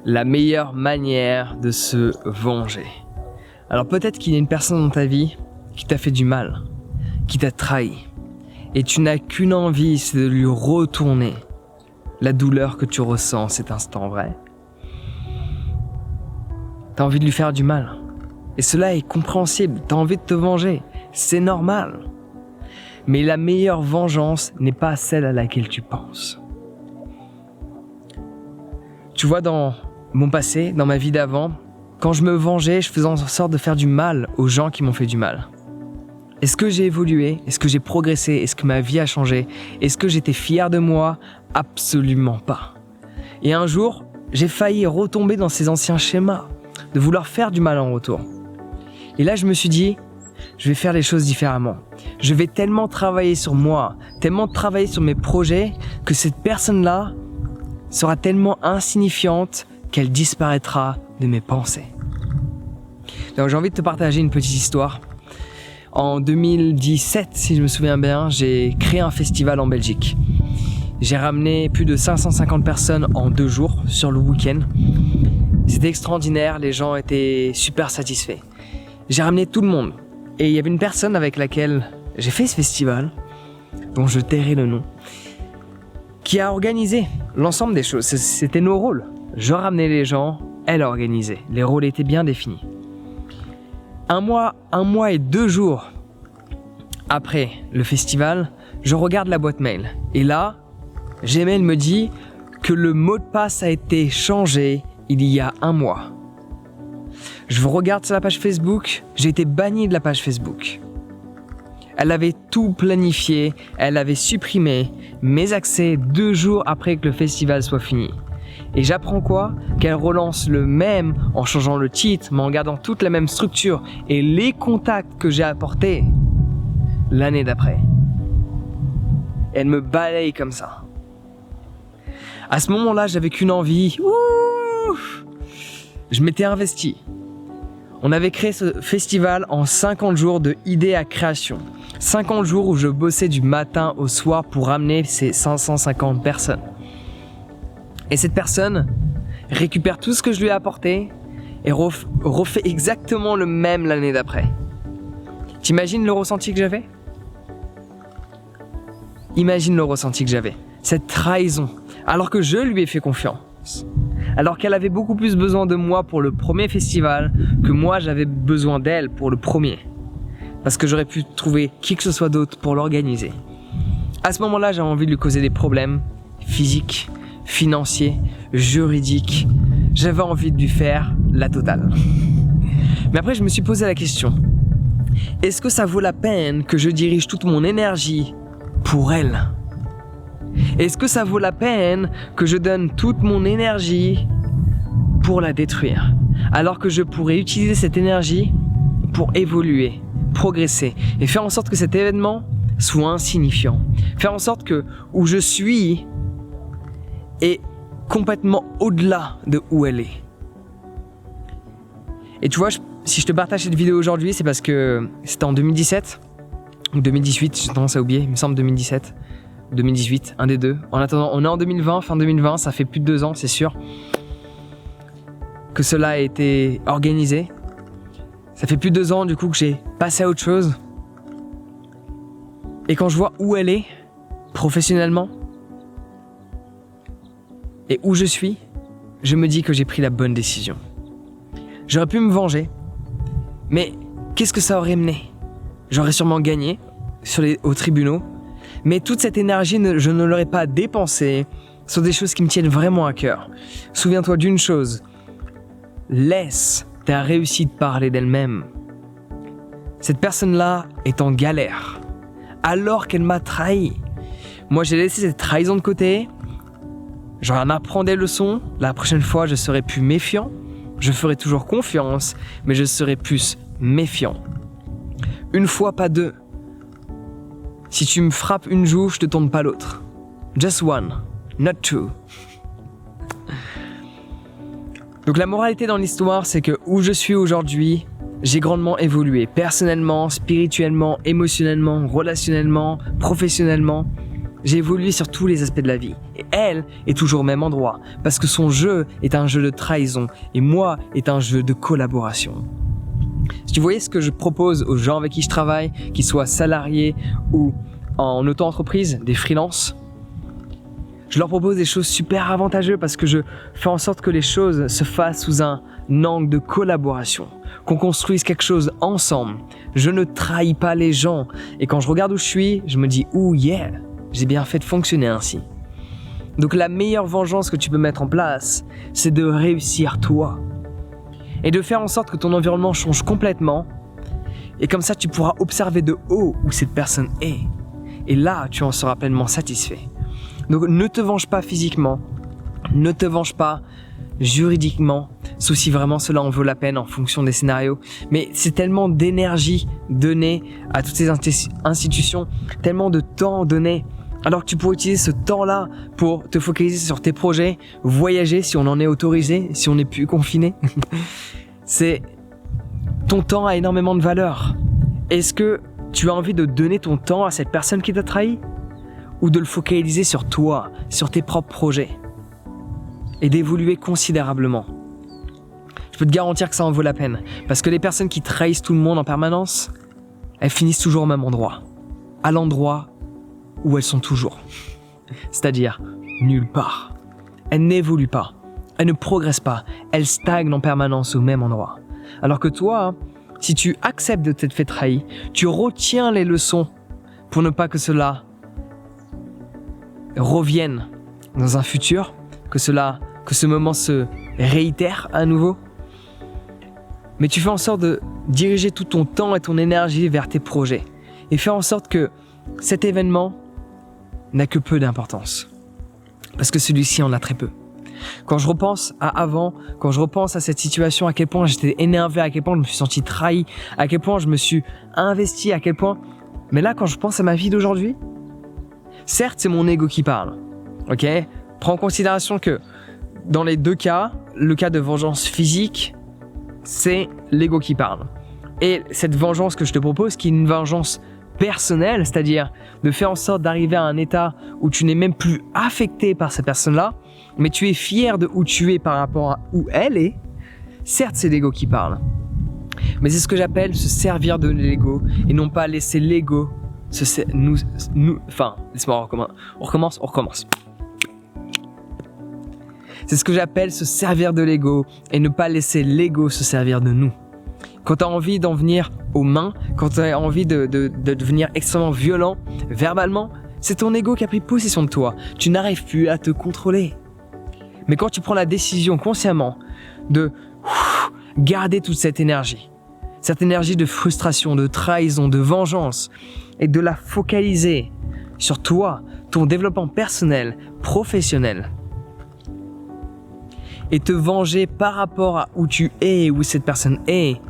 la meilleure manière de se venger. Alors peut-être qu'il y a une personne dans ta vie qui t'a fait du mal, qui t'a trahi, et tu n'as qu'une envie, c'est de lui retourner la douleur que tu ressens en cet instant vrai. T'as envie de lui faire du mal, et cela est compréhensible, t'as envie de te venger, c'est normal. Mais la meilleure vengeance n'est pas celle à laquelle tu penses. Tu vois, dans mon passé, dans ma vie d'avant, quand je me vengeais, je faisais en sorte de faire du mal aux gens qui m'ont fait du mal. Est-ce que j'ai évolué? Est-ce que j'ai progressé? Est-ce que ma vie a changé? Est-ce que j'étais fier de moi? Absolument pas. Et un jour, j'ai failli retomber dans ces anciens schémas, de vouloir faire du mal en retour. Et là, je me suis dit, je vais faire les choses différemment. Je vais tellement travailler sur moi, tellement travailler sur mes projets, que cette personne-là sera tellement insignifiante qu'elle disparaîtra de mes pensées. Donc j'ai envie de te partager une petite histoire. En 2017, si je me souviens bien, j'ai créé un festival en Belgique. J'ai ramené plus de 550 personnes en 2 jours sur le week-end. C'était extraordinaire, les gens étaient super satisfaits. J'ai ramené tout le monde. Et il y avait une personne avec laquelle j'ai fait ce festival, dont je tairai le nom, qui a organisé l'ensemble des choses. C'était nos rôles. Je ramenais les gens, elle organisait. Les rôles étaient bien définis. Un mois et 2 jours après le festival, je regarde la boîte mail. Et là, Gmail me dit que le mot de passe a été changé il y a 1 mois. Je regarde sur la page Facebook, j'ai été banni de la page Facebook. Elle avait tout planifié, elle avait supprimé mes accès 2 jours après que le festival soit fini. Et j'apprends quoi? Qu'elle relance le même en changeant le titre, mais en gardant toute la même structure et les contacts que j'ai apportés l'année d'après. Elle me balaye comme ça. À ce moment-là, j'avais qu'une envie. Je m'étais investi. On avait créé ce festival en 50 jours de idée à création. 50 jours où je bossais du matin au soir pour ramener ces 550 personnes. Et cette personne récupère tout ce que je lui ai apporté et refait exactement le même l'année d'après. T'imagines le ressenti que j'avais? Imagine le ressenti que j'avais. Cette trahison, alors que je lui ai fait confiance. Alors qu'elle avait beaucoup plus besoin de moi pour le premier festival que moi j'avais besoin d'elle pour le premier. Parce que j'aurais pu trouver qui que ce soit d'autre pour l'organiser. À ce moment-là, j'avais envie de lui causer des problèmes physiques, financiers, juridiques. J'avais envie de lui faire la totale. Mais après, je me suis posé la question. Est-ce que ça vaut la peine que je dirige toute mon énergie pour elle? Est-ce que ça vaut la peine que je donne toute mon énergie pour la détruire? Alors que je pourrais utiliser cette énergie pour évoluer, progresser et faire en sorte que cet événement soit insignifiant. Faire en sorte que où je suis est complètement au-delà de où elle est. Et tu vois, si je te partage cette vidéo aujourd'hui, c'est parce que c'était en 2017 ou 2018, j'ai tendance à oublier, il me semble 2017. 2018, un des deux. En attendant, on est en 2020, fin 2020, ça fait plus de 2 ans, c'est sûr, que cela a été organisé. Ça fait plus de 2 ans, du coup, que j'ai passé à autre chose. Et quand je vois où elle est, professionnellement, et où je suis, je me dis que j'ai pris la bonne décision. J'aurais pu me venger, mais qu'est-ce que ça aurait mené? J'aurais sûrement gagné aux tribunaux, mais toute cette énergie, je ne l'aurais pas dépensée sur des choses qui me tiennent vraiment à cœur. Souviens-toi d'une chose, laisse ta réussite parler d'elle-même. Cette personne-là est en galère, alors qu'elle m'a trahi. Moi, j'ai laissé cette trahison de côté, j'en apprends des leçons, la prochaine fois, je serai plus méfiant, je ferai toujours confiance, mais je serai plus méfiant. Une fois, pas 2. Si tu me frappes une joue, je te tourne pas l'autre. Just one, not 2. Donc la moralité dans l'histoire, c'est que où je suis aujourd'hui, j'ai grandement évolué. Personnellement, spirituellement, émotionnellement, relationnellement, professionnellement. J'ai évolué sur tous les aspects de la vie. Et elle est toujours au même endroit. Parce que son jeu est un jeu de trahison. Et moi est un jeu de collaboration. Si tu voyais ce que je propose aux gens avec qui je travaille, qu'ils soient salariés ou en auto-entreprise, des freelances, je leur propose des choses super avantageuses parce que je fais en sorte que les choses se fassent sous un angle de collaboration, qu'on construise quelque chose ensemble. Je ne trahis pas les gens. Et quand je regarde où je suis, je me dis « Oh yeah, j'ai bien fait de fonctionner ainsi ». Donc la meilleure vengeance que tu peux mettre en place, c'est de réussir toi. Et de faire en sorte que ton environnement change complètement. Et comme ça, tu pourras observer de haut où cette personne est. Et là, tu en seras pleinement satisfait. Donc ne te venge pas physiquement, ne te venge pas juridiquement, sauf si vraiment cela en vaut la peine en fonction des scénarios. Mais c'est tellement d'énergie donnée à toutes ces institutions, tellement de temps donné, alors que tu pourrais utiliser ce temps-là pour te focaliser sur tes projets, voyager si on en est autorisé, si on n'est plus confiné. Ton temps a énormément de valeur. Est-ce que tu as envie de donner ton temps à cette personne qui t'a trahi? Ou de le focaliser sur toi, sur tes propres projets? Et d'évoluer considérablement. Je peux te garantir que ça en vaut la peine. Parce que les personnes qui trahissent tout le monde en permanence, elles finissent toujours au même endroit. À l'endroit où elles sont toujours. C'est-à-dire nulle part. Elles n'évoluent pas. Elles ne progressent pas. Elles stagnent en permanence au même endroit. Alors que toi, si tu acceptes de t'être fait trahir, tu retiens les leçons pour ne pas que cela revienne dans un futur, que ce moment se réitère à nouveau. Mais tu fais en sorte de diriger tout ton temps et ton énergie vers tes projets. Et fais en sorte que cet événement n'a que peu d'importance. Parce que celui-ci en a très peu. Quand je repense à avant, quand je repense à cette situation, à quel point j'étais énervé, à quel point je me suis senti trahi, à quel point je me suis investi, à quel point... Mais là, quand je pense à ma vie d'aujourd'hui, certes, c'est mon ego qui parle. Ok ? Prends en considération que dans les deux cas, le cas de vengeance physique, c'est l'ego qui parle. Et cette vengeance que je te propose, qui est une vengeance personnelle, c'est-à-dire de faire en sorte d'arriver à un état où tu n'es même plus affecté par cette personne-là, mais tu es fier de où tu es par rapport à où elle est, certes, c'est l'ego qui parle. Mais c'est ce que j'appelle se servir de l'ego et non pas laisser l'ego laisse-moi on recommence. C'est ce que j'appelle se servir de l'ego et ne pas laisser l'ego se servir de nous. Quand tu as envie d'en venir aux mains, quand tu as envie de devenir extrêmement violent verbalement, c'est ton ego qui a pris possession de toi. Tu n'arrives plus à te contrôler. Mais quand tu prends la décision consciemment de garder toute cette énergie de frustration, de trahison, de vengeance, et de la focaliser sur toi, ton développement personnel, professionnel, et te venger par rapport à où tu es, où cette personne est,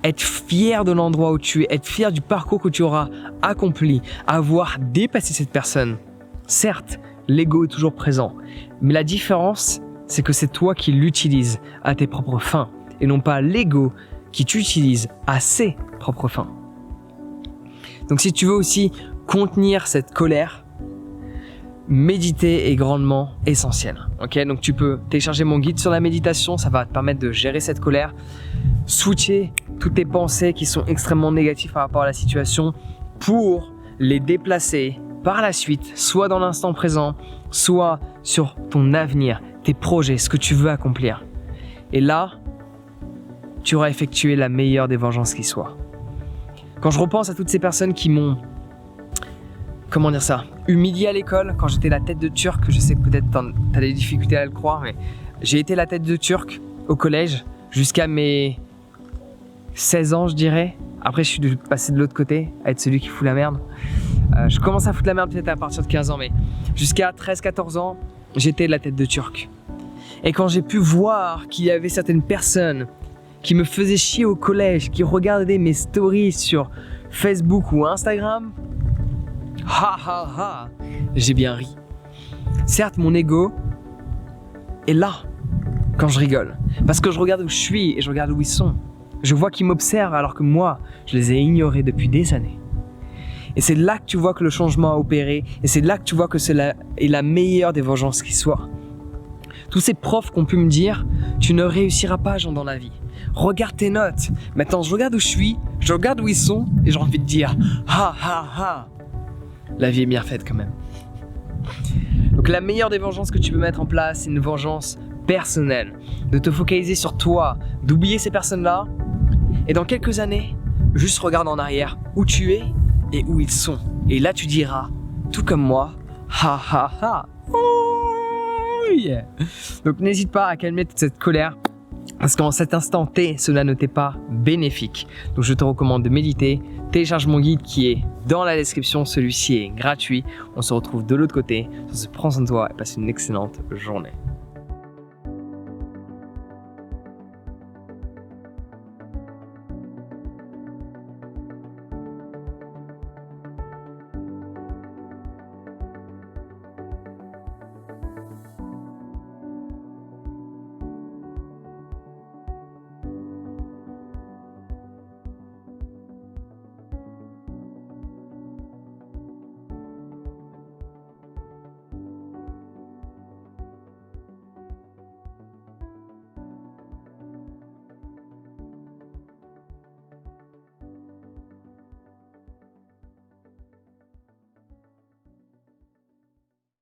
être fier de l'endroit où tu es, être fier du parcours que tu auras accompli, avoir dépassé cette personne. Certes, l'ego est toujours présent, mais la différence, c'est que c'est toi qui l'utilises à tes propres fins, et non pas l'ego qui t'utilise à ses propres fins. Donc si tu veux aussi contenir cette colère, méditer est grandement essentiel. Okay, donc tu peux télécharger mon guide sur la méditation, ça va te permettre de gérer cette colère, switcher toutes tes pensées qui sont extrêmement négatives par rapport à la situation pour les déplacer par la suite, soit dans l'instant présent, soit sur ton avenir, tes projets, ce que tu veux accomplir. Et là, tu auras effectué la meilleure des vengeances qui soit. Quand je repense à toutes ces personnes qui m'ont, humilié à l'école, quand j'étais la tête de Turc, je sais que peut-être t'as des difficultés à le croire, mais j'ai été la tête de Turc au collège jusqu'à mes 16 ans, je dirais. Après, je suis passé de l'autre côté, à être celui qui fout la merde. Je commence à foutre la merde peut-être à partir de 15 ans, mais jusqu'à 13-14 ans, j'étais la tête de Turc. Et quand j'ai pu voir qu'il y avait certaines personnes qui me faisaient chier au collège, qui regardaient mes stories sur Facebook ou Instagram, j'ai bien ri. Certes, mon ego est là quand je rigole, parce que je regarde où je suis et je regarde où ils sont. Je vois qu'ils m'observent alors que moi, je les ai ignorés depuis des années. Et c'est là que tu vois que le changement a opéré. Et c'est là que tu vois que c'est la meilleure des vengeances qui soit. Tous ces profs qui ont pu me dire, tu ne réussiras pas, Jean, dans la vie. Regarde tes notes. Maintenant, je regarde où je suis, je regarde où ils sont, et j'ai envie de dire, ha ha ha. La vie est bien faite quand même. Donc la meilleure des vengeances que tu peux mettre en place, c'est une vengeance personnelle. De te focaliser sur toi, d'oublier ces personnes-là, et dans quelques années, juste regarde en arrière où tu es et où ils sont. Et là, tu diras, tout comme moi, ha ha ha. Oh yeah. Donc n'hésite pas à calmer toute cette colère. Parce qu'en cet instant T, cela ne t'est pas bénéfique. Donc je te recommande de méditer. Télécharge mon guide qui est dans la description. Celui-ci est gratuit. On se retrouve de l'autre côté. Prends soin de toi et passe une excellente journée.